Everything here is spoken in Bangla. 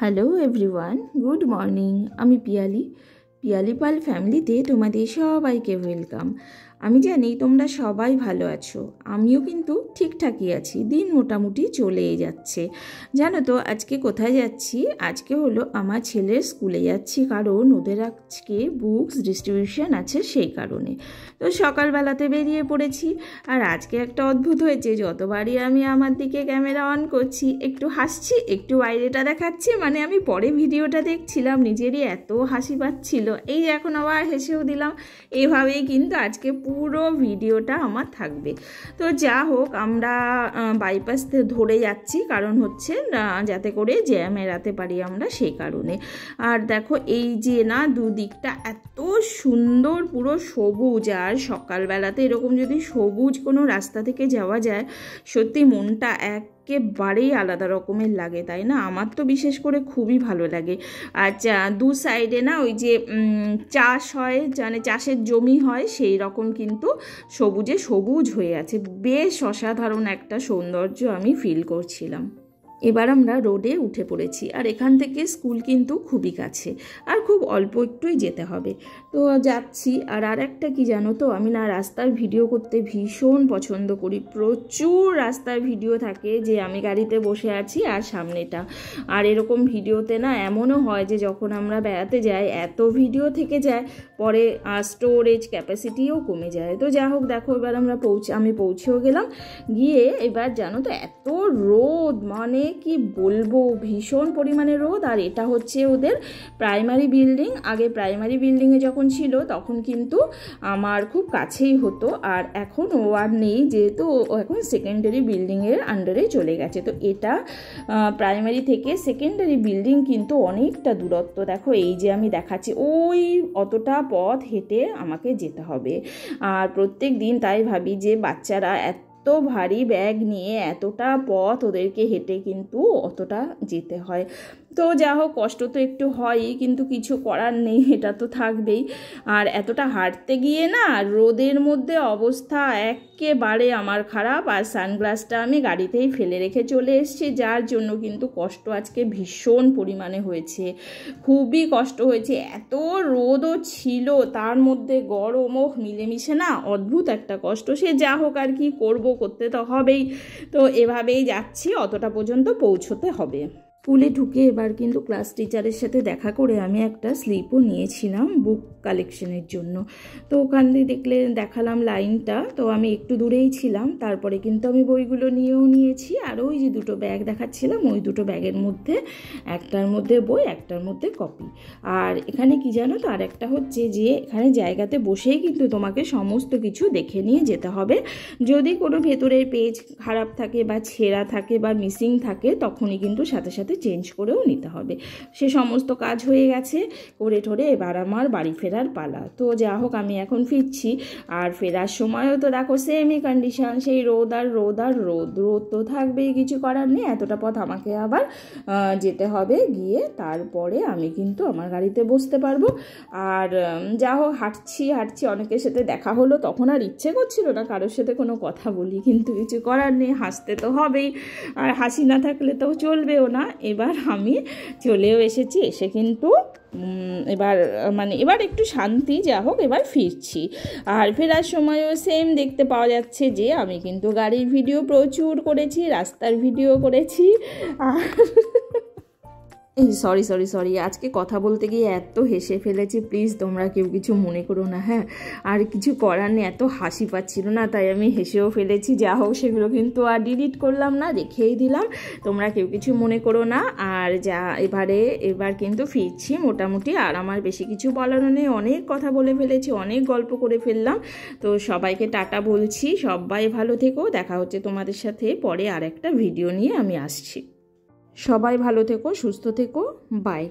Hello everyone, good morning. আমি পিয়ালি পাল ফ্যামিলিতে তোমাদের সবাইকে ওয়েলকাম। আমি জানি তোমরা সবাই ভালো আছো, আমিও কিন্তু ঠিকঠাকই আছি। দিন মোটামুটি চলেই যাচ্ছে। জানো তো আজকে কোথায় যাচ্ছি? আজকে হলো আমার ছেলের স্কুলে যাচ্ছি, কারণ ওদের আজকে বুকস ডিস্ট্রিবিউশন আছে, সেই কারণে। তো সকালবেলাতে বেরিয়ে পড়েছি। আর আজকে একটা অদ্ভুত হয়েছে, যতবারই আমি আমার দিকে ক্যামেরা অন করছি একটু হাসছি, একটু বাইরেটা দেখাচ্ছি। মানে আমি পরে ভিডিওটা দেখছিলাম, নিজেরই এত হাসি পাচ্ছিল, এই এখন আবার হেসেও দিলাম। এভাবেই কিন্তু আজকে পুরো ভিডিওটা আমার থাকবে। তো যা হোক, আমরা বাইপাস ধরে যাচ্ছি, কারণ হচ্ছে যাতে করে জ্যাম এড়াতে পারি আমরা, সেই কারণে। আর দেখো এই যে না, দুদিকটা এত সুন্দর, পুরো সবুজ। আর সকালবেলাতে এরকম যদি সবুজ কোনো রাস্তা থেকে যাওয়া যায়, সত্যি মনটা একেবারেই আলাদা রকমের লাগে, তাই না? আমার তো বিশেষ করে খুবই ভালো লাগে। আর দু সাইডে না ওই যে চাষ হয়, মানে চাষের জমি হয়, সেই রকম কিন্তু সবুজে সবুজ হয়ে আছে। বেশ অসাধারণ একটা সৌন্দর্য আমি ফিল করছিলাম। এবার আমরা রোডে উঠে পড়েছি, আর এখান থেকে স্কুল কিন্তু খুবই কাছে, আর খুব অল্প একটুই যেতে হবে। তো যাচ্ছি। আর একটা কি জানো তো, আমি না রাস্তার ভিডিও করতে ভীষণ পছন্দ করি। প্রচুর রাস্তার ভিডিও থাকে যে আমি গাড়িতে বসে আছি আর সামনেটা। আর এরকম ভিডিওতে না এমনও হয় যে যখন আমরা বেড়াতে যাই এত ভিডিও থেকে যায়, পরে স্টোরেজ ক্যাপাসিটিও কমে যায়। তো যা হোক, দেখো এবার আমি পৌঁছেও গেলাম। গিয়ে এবার জানো তো এত রোদ, মানে কি বলবো, ভীষণ পরিমাণে রোদ। আর এটা হচ্ছে ওদের প্রাইমারি বিল্ডিং। আগে প্রাইমারি বিল্ডিংয়ে যখন ছিল তখন কিন্তু আমার খুব কাছেই হতো, আর এখন ও আর নেই, যেহেতু ও এখন সেকেন্ডারি বিল্ডিংয়ের আন্ডারে চলে গেছে। তো এটা প্রাইমারি থেকে সেকেন্ডারি বিল্ডিং কিন্তু অনেকটা দূরত্ব। দেখো এই যে আমি দেখাচ্ছি, ওই অতটা পথ হেঁটে আমাকে যেতে হবে। আর প্রত্যেক দিন তাই ভাবি যে বাচ্চারা এত ভারী ব্যাগ নিয়ে এতটা পথ ওদেরকে হেঁটে কিন্তু অতটা যেতে হয়। তো যা হোক, কষ্ট তো একটু হয়ই, কিন্তু কিছু করার নেই, এটা তো থাকবেই। আর এতটা হাঁটতে গিয়ে না রোদের মধ্যে অবস্থা একেবারে আমার খারাপ। আর সানগ্লাসটা আমি গাড়িতেই ফেলে রেখে চলে এসেছি, যার জন্য কিন্তু কষ্ট আজকে ভীষণ পরিমাণে হয়েছে, খুবই কষ্ট হয়েছে। এত রোদও ছিল, তার মধ্যে গরমও মিলেমিশে না অদ্ভুত একটা কষ্ট। সে যা হোক, আর কি করব, করতে তো হবেই। তো এভাবেই যাচ্ছি, অতটা পর্যন্ত পৌঁছতে হবে। স্কুলে ঢুকে এবার কিন্তু ক্লাস টিচারের সাথে দেখা করে আমি একটা স্লিপও নিয়েছিলাম বুক কালেকশনের জন্য। তো ওখান দিয়ে দেখালাম লাইনটা, তো আমি একটু দূরেই ছিলাম। তারপরে কিন্তু আমি বইগুলো নিয়েও নিয়েছি। আর ওই যে দুটো ব্যাগ দেখাচ্ছিলাম, ওই দুটো ব্যাগের মধ্যে একটার মধ্যে বই, একটার মধ্যে কপি। আর এখানে কি জানো তো, আর একটা হচ্ছে যে এখানে জায়গাতে বসেই কিন্তু তোমাকে সমস্ত কিছু দেখে নিয়ে যেতে হবে। যদি কোনো ভেতরের পেজ খারাপ থাকে বা ছেঁড়া থাকে বা মিসিং থাকে, তখনই কিন্তু সাথে সাথে চেঞ্জ করেও নিতে হবে। সে সমস্ত কাজ হয়ে গেছে, করে ঠোরে এবার আমার বাড়ি ফেরার পালা। তো যা হোক, আমি এখন ফিরছি। আর ফেরার সময়ও তো দেখো সেমই কন্ডিশন, সেই রোদ আর রোদ আর রোদ। রোদ তো থাকবেই, কিছু করার নেই, এতটা পথ আমাকে আবার যেতে হবে। গিয়ে তারপরে আমি কিন্তু আমার গাড়িতে বসতে পারবো। আর যা হোক, হাঁটছি অনেকের সাথে দেখা হলো, তখন আর ইচ্ছে করছিল না কারোর সাথে কোনো কথা বলি, কিন্তু কিছু করার নেই, হাসতে তো হবেই। আর হাসি না থাকলে তো চলবেও না। এবার আমি চলেও এসেছি, এসে কিন্তু এবার একটু শান্তি। যা হোক, এবার ফিরছি। আর ফেরার সময়ও সেম দেখতে পাওয়া যাচ্ছে যে আমি কিন্তু গাড়ির ভিডিও প্রচুর করেছি, রাস্তার ভিডিও করেছি। আর সরি আজকে কথা বলতে গিয়ে এত হেসে ফেলেছি, প্লিজ তোমরা কেউ কিছু মনে করো না, হ্যাঁ। আর কিছু করার নেই, এত হাসি পাচ্ছিল না, তাই আমি হেসেও ফেলেছি। যা হোক, সেগুলো কিন্তু আর ডিলিট করলাম না, রেখেই দিলাম, তোমরা কেউ কিছু মনে করো না। আর এবার কিন্তু ফিরছি মোটামুটি। আর আমার বেশি কিছু বলারও নেই, অনেক কথা বলে ফেলেছি, অনেক গল্প করে ফেললাম। তো সবাইকে টাটা বলছি, সবাই ভালো থেকো। দেখা হচ্ছে তোমাদের সাথে পরে আর একটা ভিডিও নিয়ে আমি আসছি। সবাই ভালো থেকো, সুস্থ থেকো, বাই।